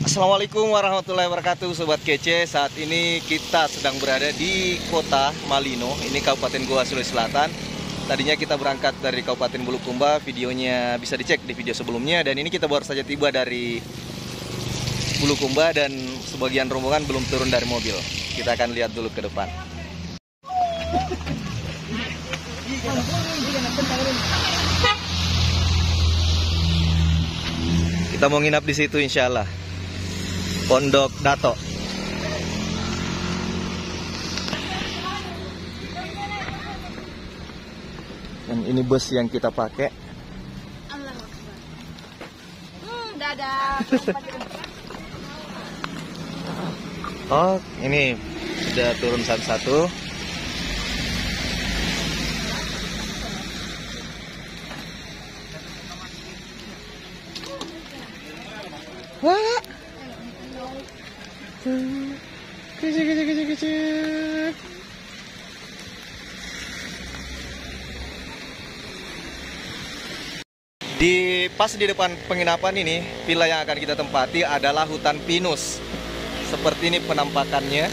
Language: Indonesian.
Assalamualaikum warahmatullahi wabarakatuh, Sobat Kece. Saat ini kita sedang berada di kota Malino, ini Kabupaten Goa, Sulawesi Selatan. Tadinya kita berangkat dari Kabupaten Bulukumba, videonya bisa dicek di video sebelumnya. Dan ini kita baru saja tiba dari Bulukumba dan sebagian rombongan belum turun dari mobil. Kita akan lihat dulu ke depan. Kita mau nginap di situ insya Allah. Pondok Dato. Dan ini bus yang kita pakai. Dadah. Oh, ini sudah turun satu-satu. Wah. Kecil. Pas di depan penginapan ini, villa yang akan kita tempati adalah hutan pinus. Seperti ini penampakannya.